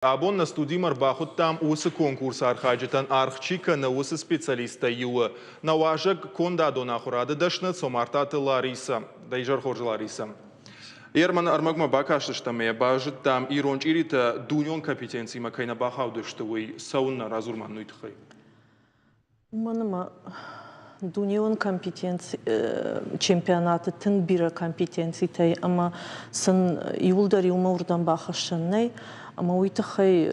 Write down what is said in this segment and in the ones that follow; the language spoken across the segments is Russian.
Abon na studimar baxut tam usı konkurs arxacıtan arxçika na usı specialista yuva. Na važak kondado na xurada daşna somartatı Larisa. Dayjar Xorj Larisa. Erman armagma bakaştıştamaya bajit tam ironç irita dunyon kompetensiyma kayna baxavdıştıvı savunna razurman nuytxay. Manıma Dunyon çempionatı tın bira kompetensiytay ama sen yıldari umurdan baxaşınay ama uytxay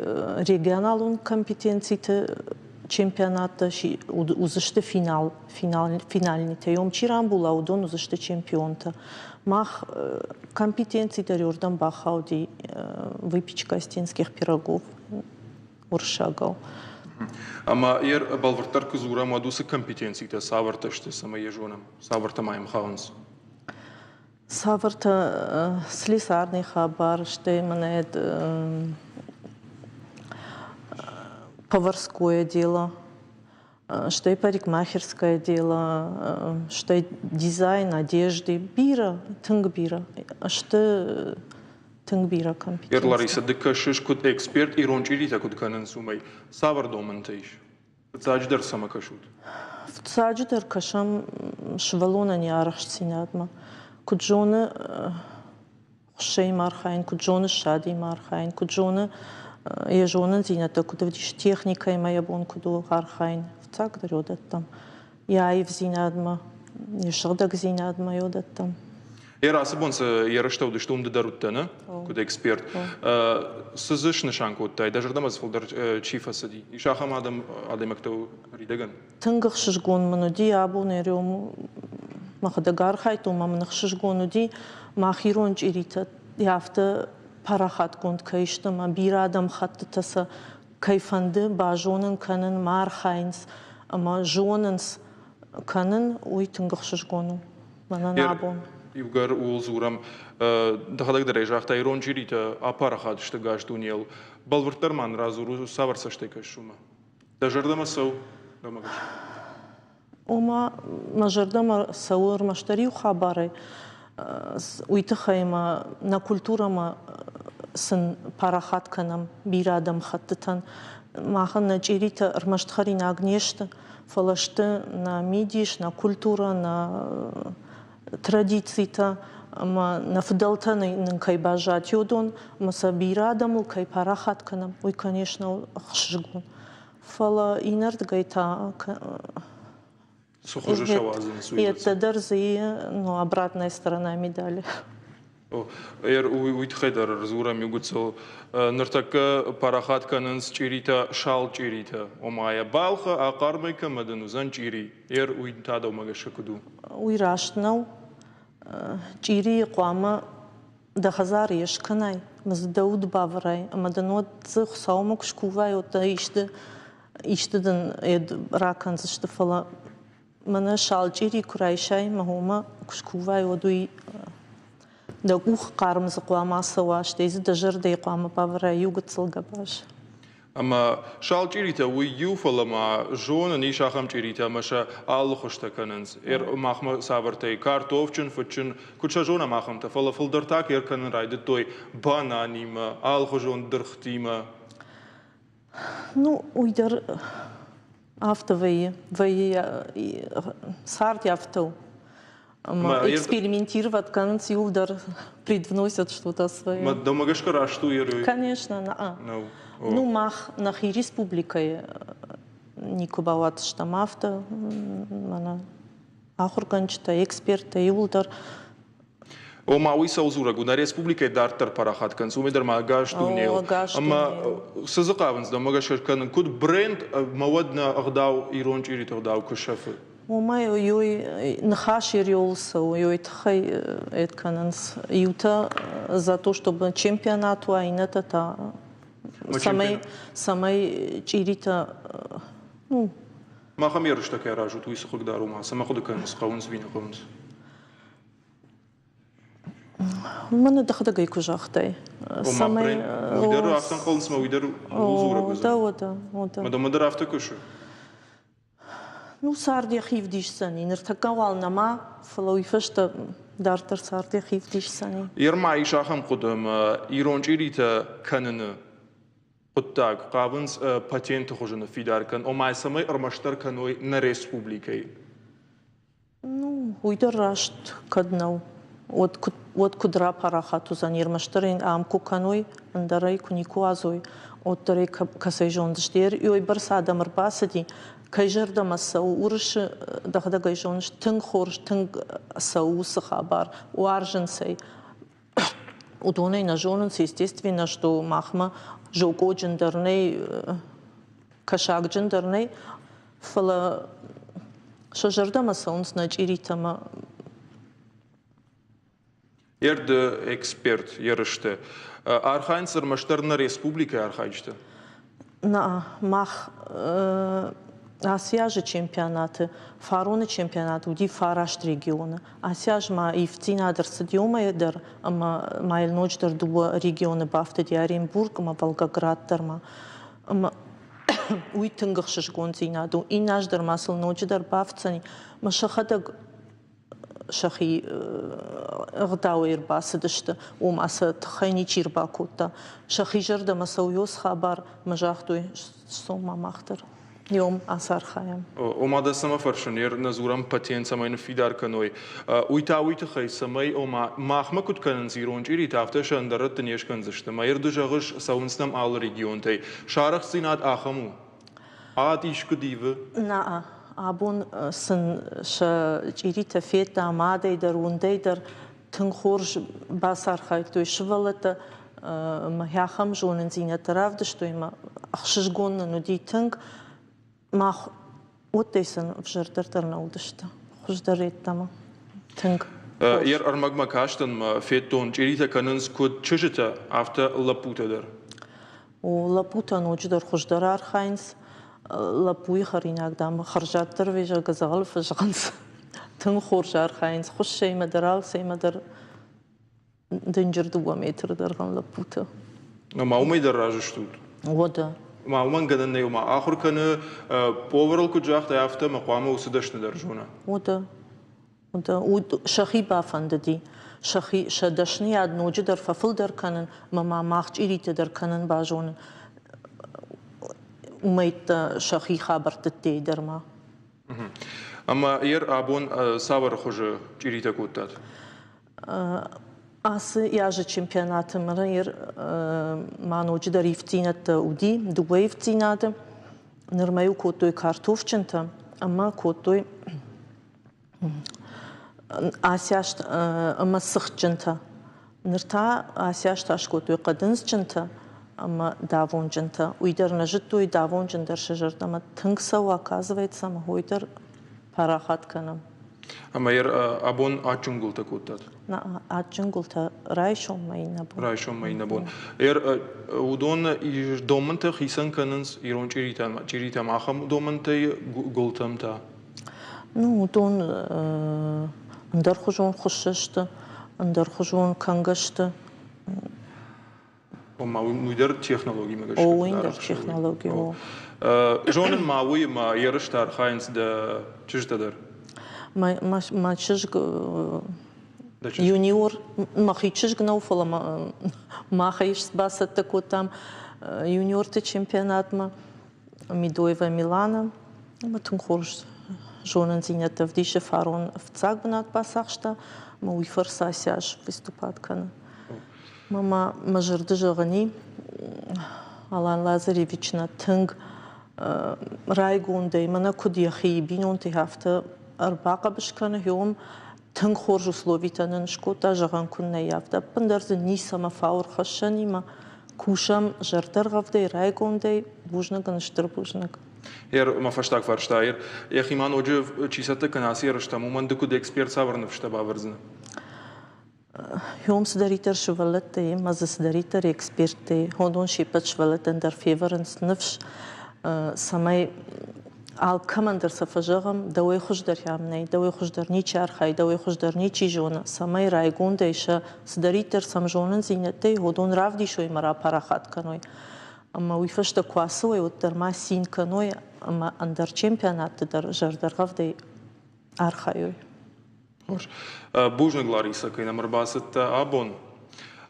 regionalun kompetensiyte çempionatı uzıştı finalnite omçiran bula udon uzıştı çempionta mah kompetensiyte yordan baxavdi выпечка стенских пирогов уршагал. Ama balvartar kızura madusu kompetensiyte savartaştı sama yejonam. Savarta mayım xavans. Savarta слесарный хабар, что имеет поварское дело, что и парикмахерское дело, что и дизайн одежды, бира, тынгбира, что tıngbira kompetensiyte. Larisa dikkaşış kut ekspert ironçirita kut kanın sumay savardomantayış. Sadece ders sama kaşut. Sadece der kaşam şvalona ni araştsinadma. Kujona şey marhayn, kujona şadi marhayn, kujona yejonun zinata kudavdiş texnikay maya bon kudu harhayn. Tak der yodattam. Yaev zinadma, yeşagdak zinadma yodattam. Erası bonsa yarışta uduştuğumda daruttana, kud ekspert. Sızış nişan kutay, dajardamaz fuldar çifası di. İşaham adamektav ridegan. Tıngıq şişgon munu di, abu neryomu mahdagar haytu mamnıq şişgonu di, mahironç irita yafta parahat kont kayıştı ma bir adam hattı tasa kayfandı bajonun kanın mar hayns ama jonens kanın uy tıngıq şişgonu. Mana nabon. Yugar ulzuram dahadak derejahta ironçirita aparahat işte gaştuniyel. Balvartarman razuru savarsaşte kaşuma. Dajardamaz sav damagaş. Ома мажардама саур маштари хабары уйтхайма на культурама сын парахат канам бирадам хаттан махан на чирита армаштхари на агнешта фалашты на мидиш на культура на традицита ама на фдалта на кайбажат йодон маса бирадаму кай парахат канам уй конечно хшжгун фала инард гайта И это дарзи, но обратная сторона медали. Уйтхайдар разурам югуцел нартака парахат кананс чирита шал чирита. Омая балха акармайка маданузан чири. Уйтада омагашакуду. Уйраштнау чири қуама да хазар ешканай. Маздауд баврай. Маданот цих саумок шкувай ота иштеден ед ракан заштефала. Мана шалчири курайшай махума кушкувай одуи да ух кармз қуама саваш тези дажар да қуама павра югцл габаш. Ама шалчирита уи юфалама жона ни шахамчирита маша аллухшта кананс. Махма савартай картофчин фчин куча жона махамта фала фулдартак канан райдет той бананима алхожон дырхтима. Ну уйдар автовые сарт автов экспериментировать канц юлдар предвносят что-то свое. Домагашка рашту ерой. Конечно, ну мах нахи республикой никубават штамафта мана ахурганчта эксперта юлдар. Ома уйса узурагу на республике дартар парахат канц умедар магаштунел. Ама сазакаванс да магашка кан куд бренд мавадна агдау ирончирит агдау кушафы. Ома ёй нахашир ёлса ёй тхай эт кананс юта за то чтобы чемпионату айната та самай чирита ну махамер штака ражут уйса хогдарума самахода канс қаунс винаконс. Мана дахадагай кужахтай. Самай уйдер автан холнс ма уйдер узурагу. Да. Мадамадар авто кушу. Ну сарди хивдиш сани нертакавал нама флоифашта дартар сарди хивдиш сани. Ерма ишахам қудам ирончирита кананы Ottag, qavins patient хожена фидаркан, омайсамай армаштарканой на республикой. Ну, уйдерашт каднау. От кудра парахату занирмаштерин амкуканой, андарай куникуазой, от дарай касайжондштер, и ойбарс адамыр басади, кайжарда масау урыш дахда гайжондш тынг хорш тынг сау сахабар, уарженсей. Удоней на жоненс, естественно, что махма жоко джендарней, кашак джендарней, фала шажарда масаунс начиритама. Ерде эксперт, ерыште. Архайнсер маштарна республика архайчте. На мах Асияжы чемпионаты, фароны чемпионаты, уди фарашт региона. Асияж ма и в цинадр стадиома едер, ама майл ночдер дуа регионы бафты ди Оренбург, ама Волгограддер ма. Уй тынгахшыш гон цинаду, и наждер масыл ночдер бафцани, ма шахадаг шахи غداوير باسدشت وماسه تخيني چيرباكوتا شخي جرد مسويوس خبر مجاختوي سوما ماختر يوم اثر خايم اوماده سما فرشنير نزورم پاتين سماين فيدار كنوي ويتاويت خي سماي اوما ماخما كنت كان زيرون جيري تافتش اندرت نيش كنزشت ما يردو جغش ساونسنم آل ريجيون تي شارخ سينات آخمو آتيش كديوه نا ابون سن ش جيري تفيت اماده در وندي در تنخورج باسار خايتو شولت ما ياخم جونن زينه ترافد شتو ما اخشجون نو دي تنگ ما وتيسن فجرتر ترناودشت خوش دريت تما تنگ ير ارمغما كاشتن فيتون جيري تكننس كود چشتا افter لابوتا در و لابوتا نوجدر خوش درار خاينس لابوي خريناك دام خرجات درويجا غزال فجغنس تن خورجار خاينس خوش شي مدرال سي مدر دنجر 2 متر درغن لابوتا ما ومي دراجشتود ودا ما ومن قدن يوم آخر كان بوفرل كجاخت يافته مقامه وسدشت درجونا ودا شخي بافنددي شخي شدشني عاد نوجدر ففل در كانن ما ماخج إريت در كانن باجون وميت شخي خابرت التي درما اما ير ابون ساور خوج إريت كوتات Аз яжа чемпионата мрър маночи да ривцинат уди, дуба вцината, нормаю котой картофчента, ама котой асяшт ама сыхчента. Нырта асяшт аш котой кадынсчента, ама давончента. Уйдер нажиту и давончентер шежерт, ама тынгсау оказывается, ама хойдер парахатканам. Ама ер абон ачунгулта кутат. На ачунгулта райшом майнабон. Райшом майнабон. Ер удон и доманта хисан кананс ирон чиритам ахам доманта гултамта. Ну удон андархужон хушшта, андархужон кангашта. Ома уйдер технологии мегаш. О уйдер технологии. Жонен мауи ма ерштар хайнс да чиждадер. Мачыжг юниор махичыжг науфала махаиш басатта котам юниорты чемпионатма Мидоева Милана матун хорш жонен зинята вдише фарон в цагбнат басахшта ма уйфарса сяж выступат кана мама мажырдыжагани Алан Лазаревич на тынг райгунде мана кудияхи бинонти хафта أربعة بشكن يوم تنخرج سلوفيتا نشكو تاجغان كنا يافدا بندرز نيسا ما فاور خشاني ما كوشام جرتر غفدي رايقون دي بوجنك نشتر بوجنك Ер ما фаштак фарштайер я химан оже чисата канасиер шта момент докуд експерт савърна в щаба вързна يوم سدريتر شوالتي ما سدريتر اكسبيرتي هودون شيبت شوالتن در فيفرنس نفش سماي Ал командир сафажагам давай хуш дар ямней, давай хуш дар ни чархай, давай хуш дар ни чижона. Самай райгунда иша сдаритер самжонен зинятей ходон равди шой мара парахат каной. Ама уйфашта квасой от дарма син каной, ама андар чемпионат дар жардаргавдей архайой. Бужна Глариса, кай намърбасът абон.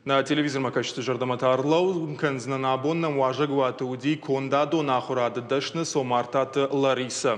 На телевизор макачты жардаматарлау, кэнзнанабон нам важаг ватауди кондадо нахурады дашны сомартаты Лариса.